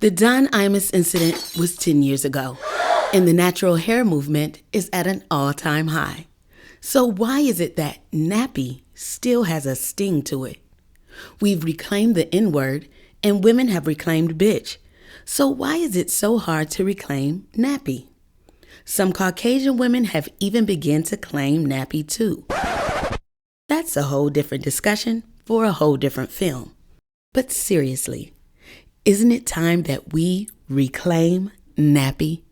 The Don Imus incident was 10 years ago, and the natural hair movement is at an all-time high. So why is it that nappy still has a sting to it? We've reclaimed the N-word, and women have reclaimed bitch. So why is it so hard to reclaim nappy? Some Caucasian women have even begun to claim nappy too. That's a whole different discussion for a whole different film. But seriously, isn't it time that we reclaim nappy?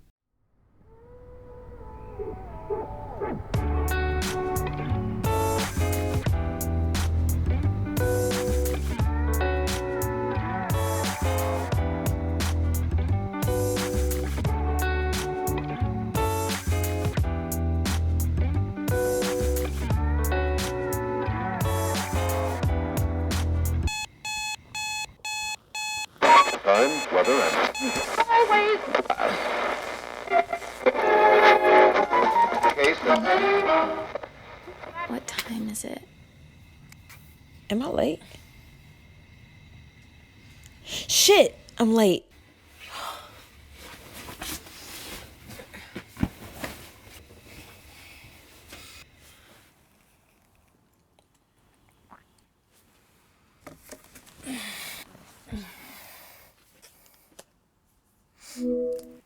Time, weather, and always What time is it? Am I late? Shit, I'm late.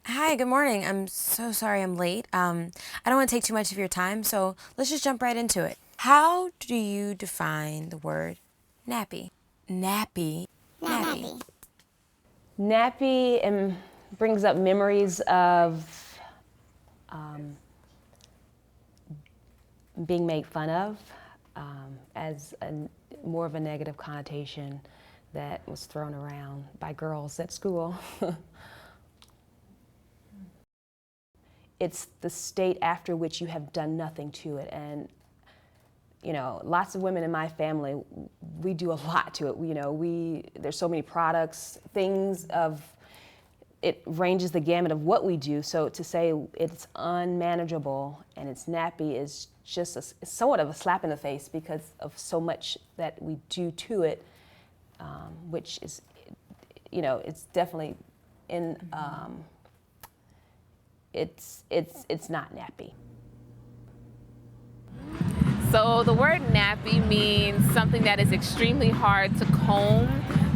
Hi, good morning. I'm so sorry I'm late. I don't want to take too much of your time, so let's just jump right into it. How do you define the word nappy? Nappy. Nappy. Nappy brings up memories of being made fun of as more of a negative connotation that was thrown around by girls at school. It's the state after which you have done nothing to it. And, you know, lots of women in my family, we do a lot to it. There's so many products, it ranges the gamut of what we do. So to say it's unmanageable and it's nappy is just it's somewhat of a slap in the face because of so much that we do to it, which is, it's definitely in, it's not nappy. So the word nappy means something that is extremely hard to comb,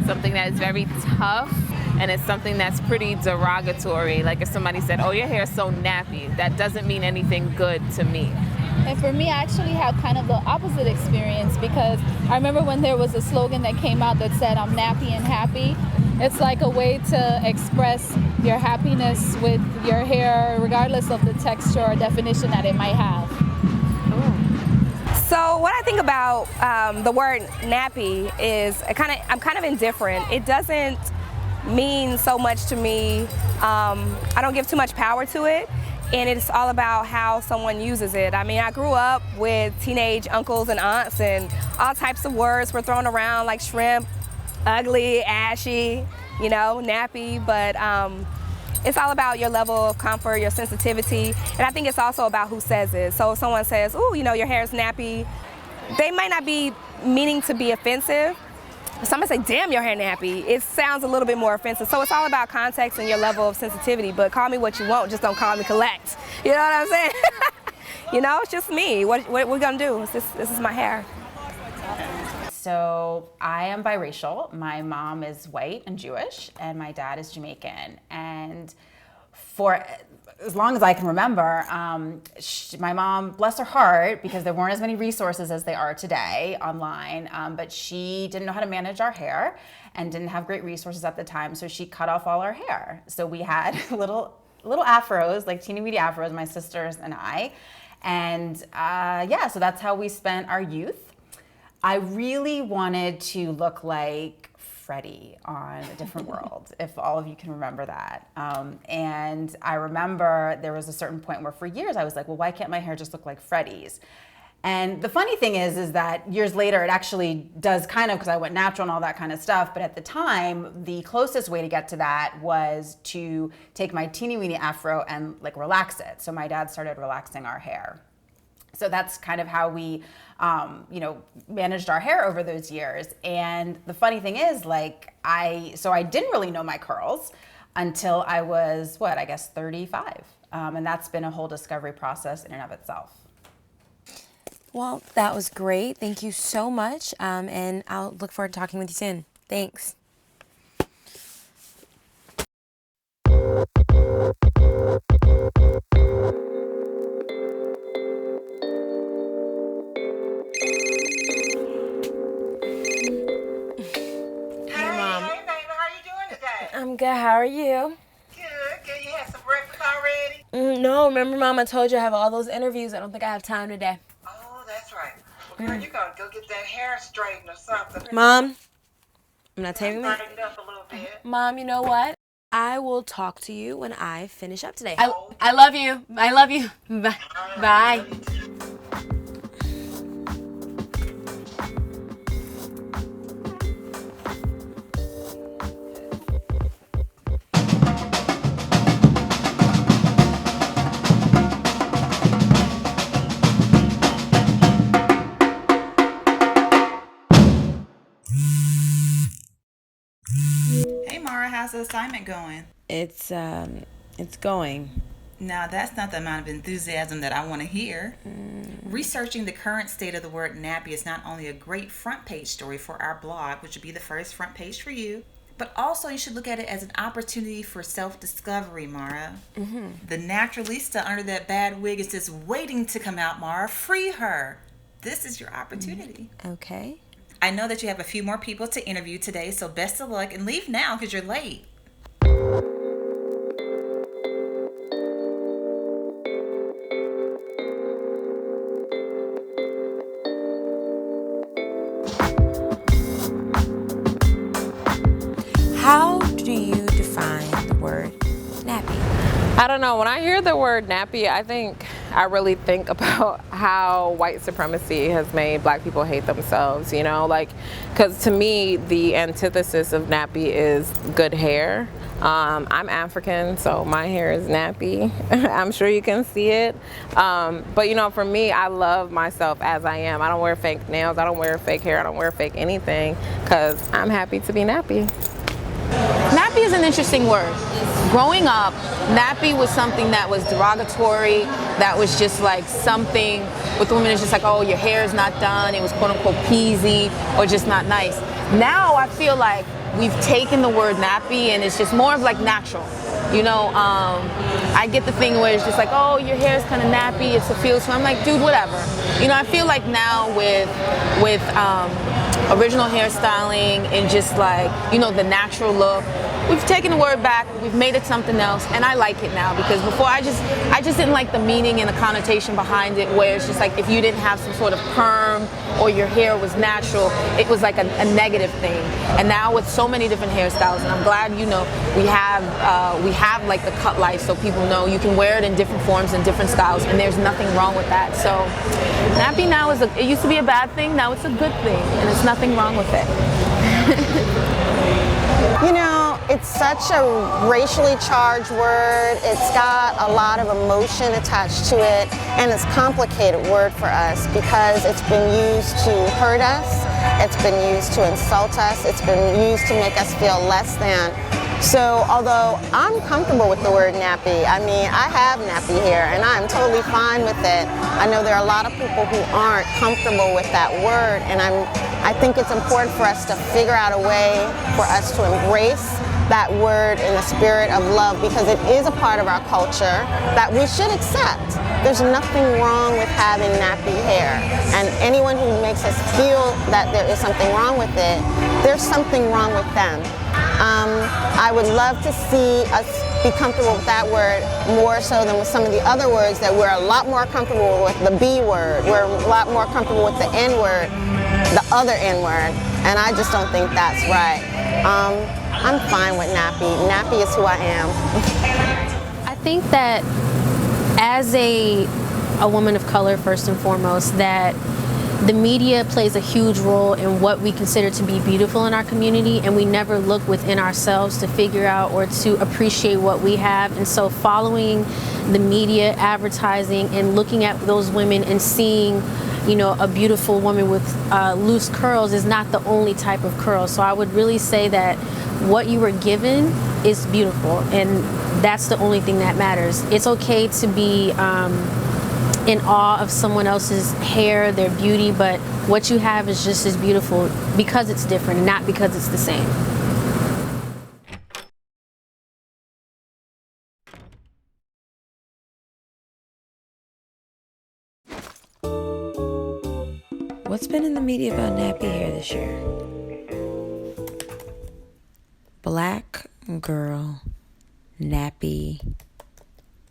something that is very tough, and it's something that's pretty derogatory. Like if somebody said, oh, your hair is so nappy, that doesn't mean anything good to me. And for me, I actually have kind of the opposite experience because I remember when there was a slogan that came out that said, I'm nappy and happy. It's like a way to express your happiness with your hair, regardless of the texture or definition that it might have. So what I think about the word nappy is I'm kind of indifferent. It doesn't mean so much to me. I don't give too much power to it. And it's all about how someone uses it. I mean, I grew up with teenage uncles and aunts and all types of words were thrown around like shrimp, ugly, ashy, nappy, but it's all about your level of comfort, your sensitivity, and I think it's also about who says it. So if someone says, ooh, your hair is nappy, they might not be meaning to be offensive. If someone say, damn, your hair nappy, it sounds a little bit more offensive. So it's all about context and your level of sensitivity, but call me what you want, just don't call me collect. You know what I'm saying? It's just me. What we're gonna do? This is my hair. So I am biracial. My mom is white and Jewish, and my dad is Jamaican. And for as long as I can remember, my mom, bless her heart, because there weren't as many resources as they are today online, but she didn't know how to manage our hair and didn't have great resources at the time, so she cut off all our hair. So we had little afros, like teeny weeny afros, my sisters and I. And so that's how we spent our youth. I really wanted to look like Freddie on A Different World, if all of you can remember that. And I remember there was a certain point where for years I was like, well, why can't my hair just look like Freddie's? And the funny thing is that years later it actually does kind of, because I went natural and all that kind of stuff, but at the time, the closest way to get to that was to take my teeny weeny afro and like relax it. So my dad started relaxing our hair. So that's kind of how we, managed our hair over those years. And the funny thing is, I didn't really know my curls. until I was, I guess 35. And that's been a whole discovery process in and of itself. Well, that was great. Thank you so much. And I'll look forward to talking with you soon. Thanks. I'm good. How are you? Good. You had some breakfast already? No, remember, Mom, I told you I have all those interviews. I don't think I have time today. Oh, that's right. Well, girl, you gotta go get that hair straightened or something. Mom, I'm not taking that. Brighten it up a little bit. Mom, you know what? I will talk to you when I finish up today. I love you. I love you. Bye. Bye. Hey Mara, how's the assignment going? It's going. Now that's not the amount of enthusiasm that I want to hear. Researching the current state of the word nappy is not only a great front page story for our blog, which would be the first front page for you, but also you should look at it as an opportunity for self-discovery, Mara. The naturalista under that bad wig is just waiting to come out, Mara. Free her. This is your opportunity. Okay. I know that you have a few more people to interview today, so best of luck and leave now because you're late. How do you define the word nappy? I don't know. When I hear the word nappy, I really think about how white supremacy has made Black people hate themselves, you know, like, because to me, the antithesis of nappy is good hair. I'm African, so my hair is nappy. I'm sure you can see it. But, you know, for me, I love myself as I am. I don't wear fake nails. I don't wear fake hair. I don't wear fake anything because I'm happy to be nappy. Nappy is an interesting word. Growing up, nappy was something that was derogatory, that was just like something with women, it's just like, oh, your hair is not done, it was quote unquote peasy or just not nice. Now I feel like we've taken the word nappy and it's just more of like natural. You know, I get the thing where it's just like, oh, your hair is kind of nappy, it's a feel. So I'm like, dude, whatever. You know, I feel like now with original hairstyling and just like, you know, the natural look, we've taken the word back, we've made it something else, and I like it now because before I just didn't like the meaning and the connotation behind it, where it's just like if you didn't have some sort of perm or your hair was natural, it was like a negative thing. And now with so many different hairstyles, and I'm glad, you know, we have like the cut life, so people know you can wear it in different forms and different styles, and there's nothing wrong with that. So nappy now it used to be a bad thing, now it's a good thing, and there's nothing wrong with it. You know, it's such a racially charged word. It's got a lot of emotion attached to it, and it's a complicated word for us because it's been used to hurt us, it's been used to insult us, it's been used to make us feel less than. So although I'm comfortable with the word nappy, I mean, I have nappy hair and I'm totally fine with it. I know there are a lot of people who aren't comfortable with that word, and I think it's important for us to figure out a way for us to embrace that word in the spirit of love, because it is a part of our culture that we should accept. There's nothing wrong with having nappy hair, and anyone who makes us feel that there is something wrong with it, there's something wrong with them. I would love to see us be comfortable with that word more so than with some of the other words that we're a lot more comfortable with. The B word, we're a lot more comfortable with the N word, the other N word, and I just don't think that's right. I'm fine with nappy. Nappy is who I am. I think that as a woman of color, first and foremost, that the media plays a huge role in what we consider to be beautiful in our community, and we never look within ourselves to figure out or to appreciate what we have. And so following the media, advertising, and looking at those women and seeing, you know, a beautiful woman with loose curls is not the only type of curl. So I would really say that what you were given is beautiful, and that's the only thing that matters. It's okay to be in awe of someone else's hair, their beauty, but what you have is just as beautiful because it's different, not because it's the same. What's been in the media about nappy hair this year? Black girl nappy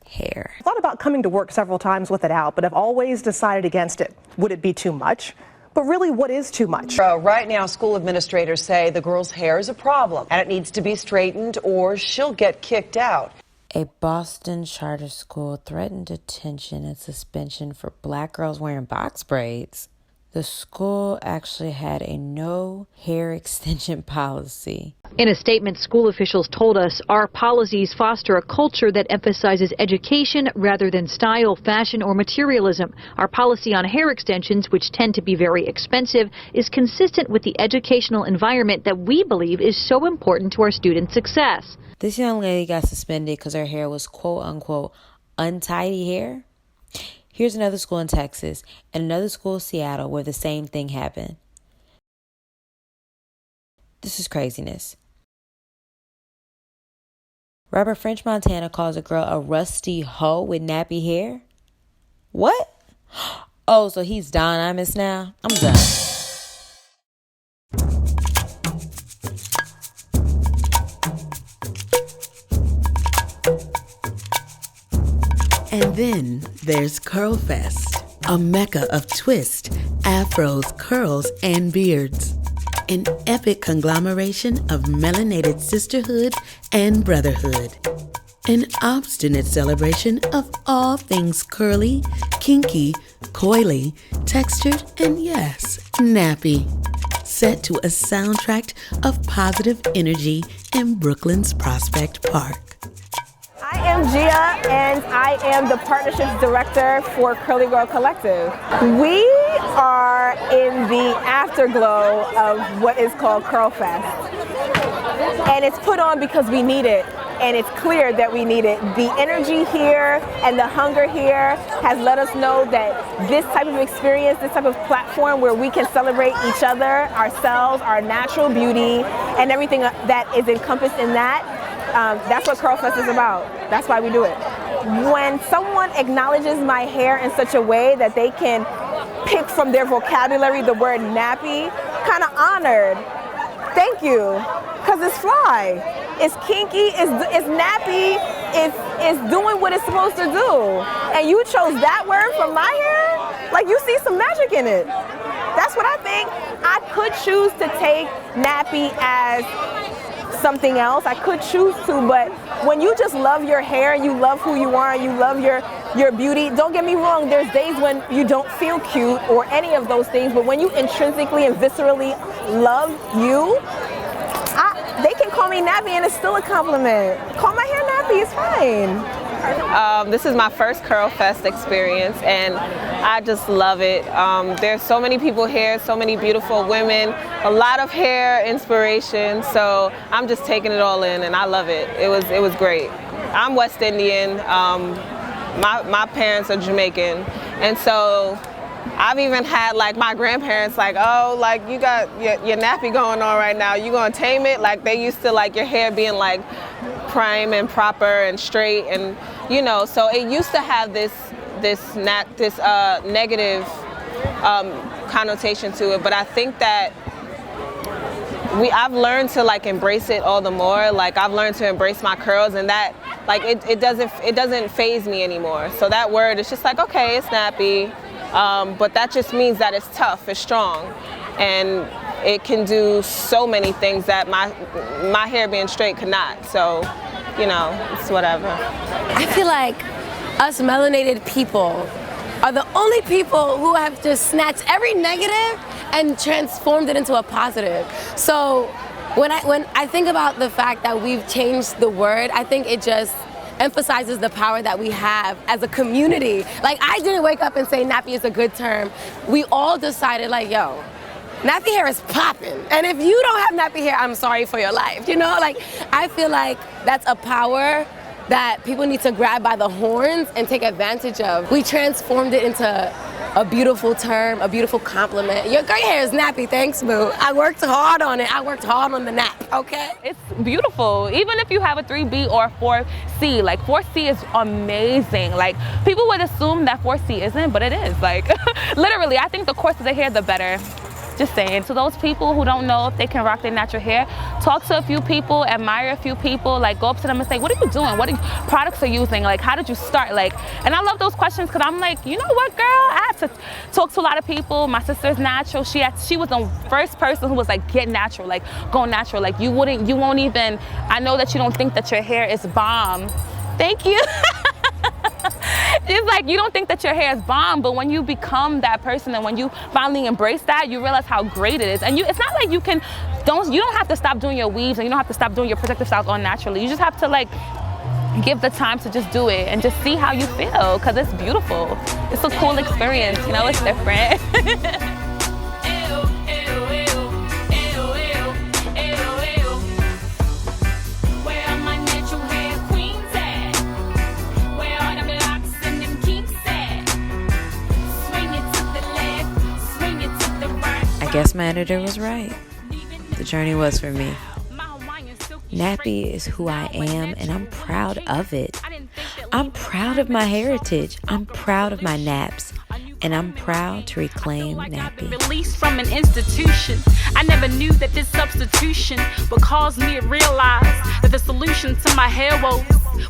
hair. I thought about coming to work several times with it out, but I've always decided against it. Would it be too much? But really, what is too much? Right now, school administrators say the girl's hair is a problem and it needs to be straightened or she'll get kicked out. A Boston charter school threatened detention and suspension for black girls wearing box braids. The school actually had a no hair extension policy. In a statement, school officials told us our policies foster a culture that emphasizes education rather than style, fashion, or materialism. Our policy on hair extensions, which tend to be very expensive, is consistent with the educational environment that we believe is so important to our students' success. This young lady got suspended because her hair was quote unquote untidy hair. Here's another school in Texas and another school in Seattle where the same thing happened. This is craziness. Rapper French Montana calls a girl a rusty hoe with nappy hair. What? Oh, so he's Don Imus now? I'm done. And then there's Curl Fest, a mecca of twists, afros, curls, and beards. An epic conglomeration of melanated sisterhood and brotherhood. An obstinate celebration of all things curly, kinky, coily, textured, and yes, nappy. Set to a soundtrack of positive energy in Brooklyn's Prospect Park. I am Gia, and I am the Partnerships Director for Curly Girl Collective. We are in the afterglow of what is called Curl Fest. And it's put on because we need it, and it's clear that we need it. The energy here and the hunger here has let us know that this type of experience, this type of platform where we can celebrate each other, ourselves, our natural beauty, and everything that is encompassed in that, that's what Curl Fest is about. That's why we do it. When someone acknowledges my hair in such a way that they can pick from their vocabulary the word nappy, kind of honored. Thank you, because it's fly, it's kinky, it's nappy, it's doing what it's supposed to do. And you chose that word from my hair? Like, you see some magic in it. That's what I think. I could choose to take nappy as something else. I could choose to, but when you just love your hair and you love who you are and you love your beauty, don't get me wrong, there's days when you don't feel cute or any of those things, but when you intrinsically and viscerally love you, they can call me nappy and it's still a compliment. Call my hair nappy, it's fine. This is my first Curl Fest experience and I just love it. There's so many people here, so many beautiful women, a lot of hair inspiration, so I'm just taking it all in and I love it. It was great. I'm West Indian, my parents are Jamaican, and so I've even had like my grandparents like, oh, like you got your nappy going on right now, you gonna tame it? Like they used to like your hair being like prime and proper and straight, and you know, so it used to have this negative connotation to it, but I think that I've learned to like embrace it all the more. Like I've learned to embrace my curls, and that like it doesn't faze me anymore. So that word is just like, okay, it's nappy, but that just means that it's tough, it's strong, and it can do so many things that my hair being straight could not. So, you know, it's whatever. I feel like us melanated people are the only people who have just snatched every negative and transformed it into a positive. So when I think about the fact that we've changed the word, I think it just emphasizes the power that we have as a community. Like, I didn't wake up and say nappy is a good term. We all decided like, yo, nappy hair is popping. And if you don't have nappy hair, I'm sorry for your life. You know, like, I feel like that's a power that people need to grab by the horns and take advantage of. We transformed it into a beautiful term, a beautiful compliment. Your gray hair is nappy, thanks, boo. I worked hard on it. I worked hard on the nap, okay? It's beautiful. Even if you have a 3B or a 4C, like 4C is amazing. Like, people would assume that 4C isn't, but it is. Like, literally, I think the coarser the hair, the better. Just saying. To those people who don't know if they can rock their natural hair, talk to a few people, admire a few people, like go up to them and say, what are you doing? What products are you using? Like, how did you start? Like, and I love those questions because I'm like, you know what, girl? I had to talk to a lot of people. My sister's natural. She was the first person who was like, get natural, like go natural. Like you won't even, I know that you don't think that your hair is bomb. Thank you. It's like you don't think that your hair is bomb, but when you become that person and when you finally embrace that, you realize how great it is. And it's not like you don't have to stop doing your weaves and you don't have to stop doing your protective styles all naturally. You just have to like give the time to just do it and just see how you feel, because it's beautiful. It's a cool experience, you know, it's different. I guess my editor was right. The journey was for me. Nappy is who I am, and I'm proud of it. I'm proud of my heritage. I'm proud of my naps, and I'm proud to reclaim nappy. Released from an institution, I never knew that this substitution would cause me to realize that the solution to my hair woes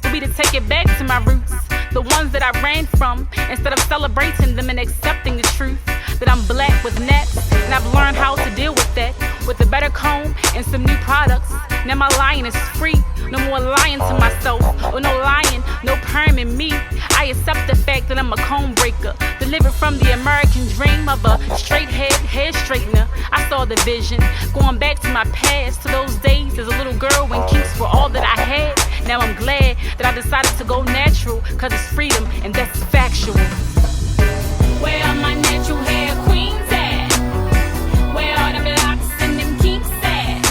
would be to take it back to my roots, the ones that I ran from, instead of celebrating them and accepting the truth that I'm black with naps, and I've learned how to deal with that with a better comb and some new products. Now my lying is free, no more lying to myself, or no lying, no perm in me. I accept the fact that I'm a comb breaker, delivered from the American dream of a straight head hair straightener. I saw the vision, going back to my past, to those days as a little girl when kinks were all that I had. Now I'm glad that I decided to go natural, cause it's freedom and that's factual. Where are my natural hair queens at? Where are them locks and them kinks at?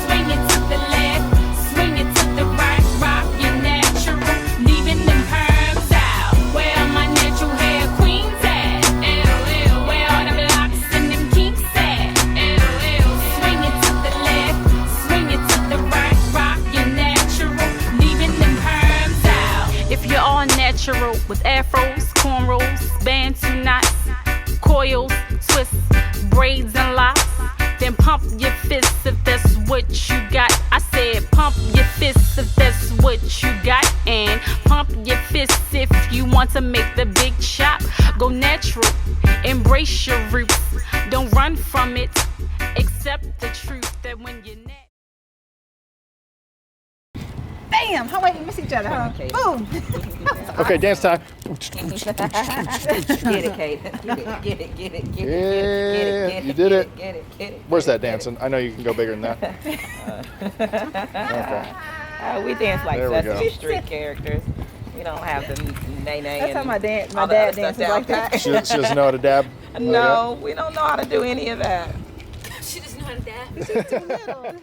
Swing it to the left, swing it to the right, rock your natural, leaving them perms out. Where are my natural hair queens at? Where are them locks and them kinks at? Swing it to the left, swing it to the right, rock your natural, leaving them perms out. If you're all natural with afros, cornrows, bands, knots, coils, twists, braids, and locks, then pump your fists if that's what you got. I said pump your fists if that's what you got, and pump your fists if you want to make the big chop. Go natural, embrace your roots, don't run from it, accept the truth that when you're Damn, how we miss each other, huh? Boom. Okay, dance time. Get it, Kate. Get it. Yeah, you did it. Get it. Where's that dancing? I know you can go bigger than that. Okay. We dance like There we Sesame go. Street characters. We don't have the nay. That's how my dad dances down like that. She doesn't know how to dab? No, we don't know how to do any of that. She doesn't know how to dab.